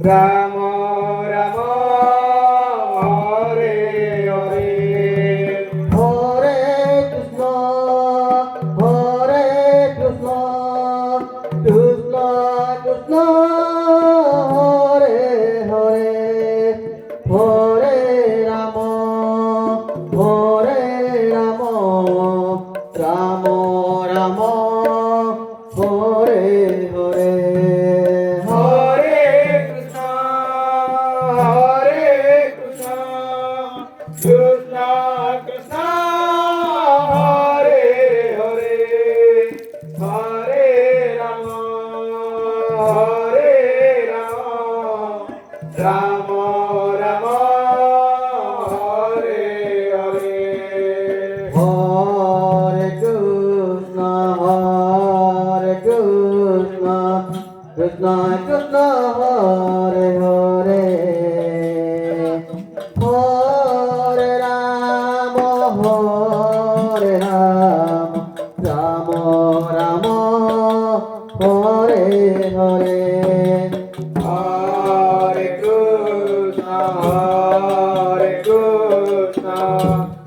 Ramo Ramo Hare Hare Hare Krishna, Hare Krishna, Krishna Krishna, Hare Hare, Hare Rama, Hare Rama, Rama Rama, Hare Hare. Hare Krishna Hare Krishna Krishna Krishna Hare Hare Hare Rama Hare Rama Rama Rama Hare Hare Hare Krishna, Hare Krishna, Krishna Krishna, Hare Hare, Hare Rama, Hare Rama, Rama Rama, Hare Hare. Hare Krishna,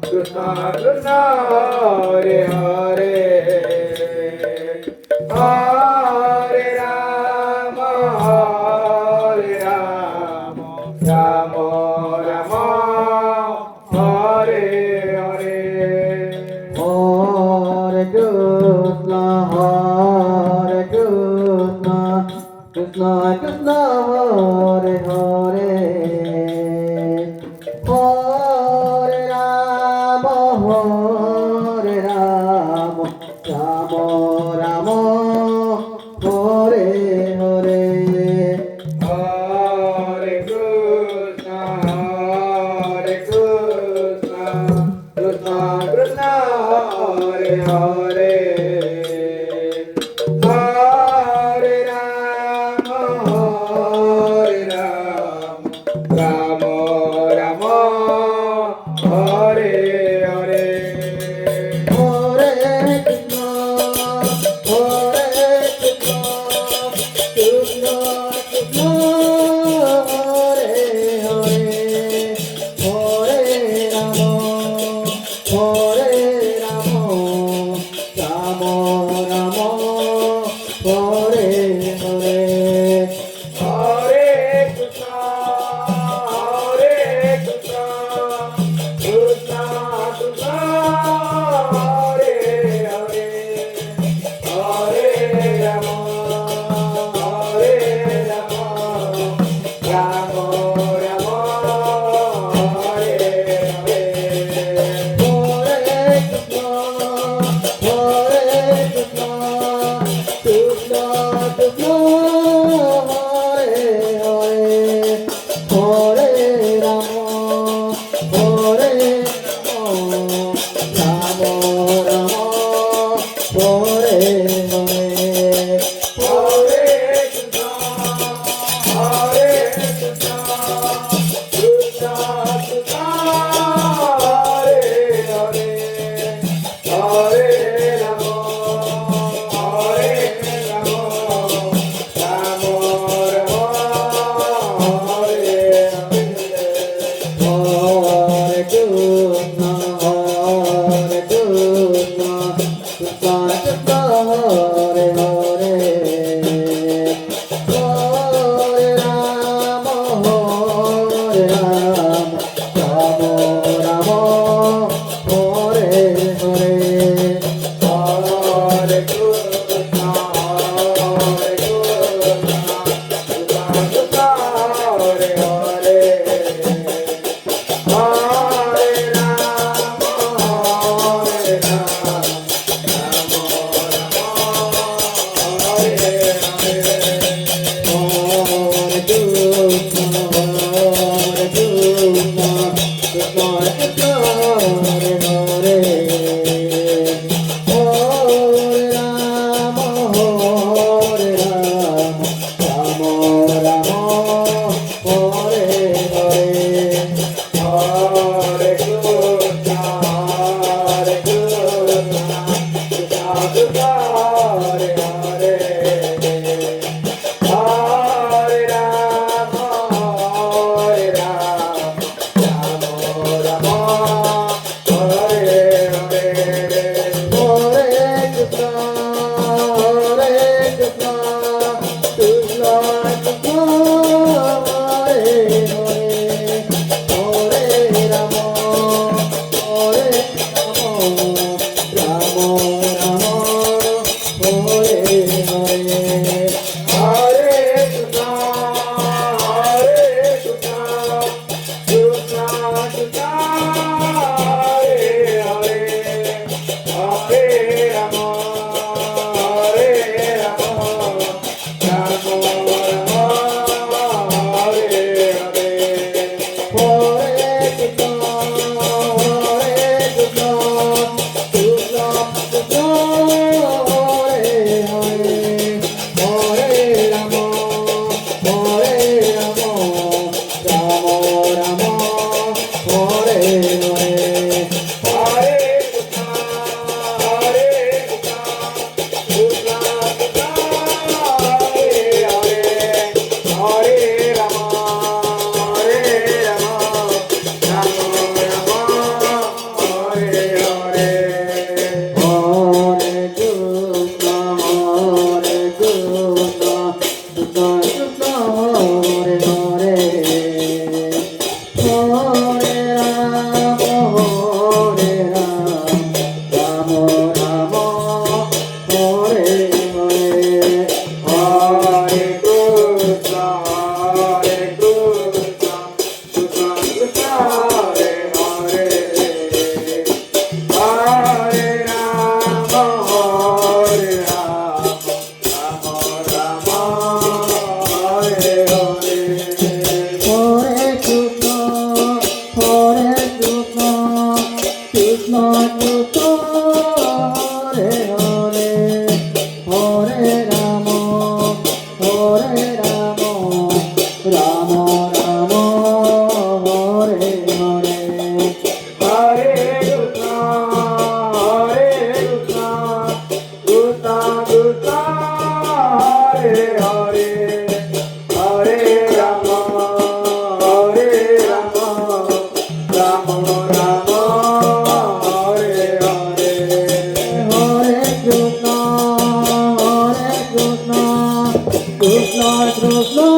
Krishna Krishna, Hare Hare, Hare Rama, Rama Rama, Hare Hare. Hare Krishna, Hare Krishna, Krishna Krishna, Hare Hare, Hare Rama, Hare Rama, Rama Rama, Hare Hare. Hare Krishna, Krishna Krishna, Hare Hare, Hare Rama, Rama Rama, Hare Hare. Hare Krishna, Hare Krishna, Krishna Krishna, Hare Hare, Hare Rama, Hare Rama, Rama Rama, Hare Hare. Hare Krishna, Krishna Krishna, Hare Hare, Hare Rama, Rama Rama, Hare Hare. Hare Krishna, Hare Krishna, Krishna Krishna, Hare Hare, Hare Rama, Hare Rama, Rama Rama, Hare Hare. Hare Krishna, Krishna Krishna, Hare Hare, Hare Rama, Rama Rama, Hare Hare. Hare Krishna, Hare Krishna, Krishna Krishna, Hare Hare, Hare Rama, Hare Rama, Rama Rama, Hare Hare. Hare Krishna, Krishna Hare Hare, Hare Rama, Hare Hare, Hare Rama, Hare Krishna,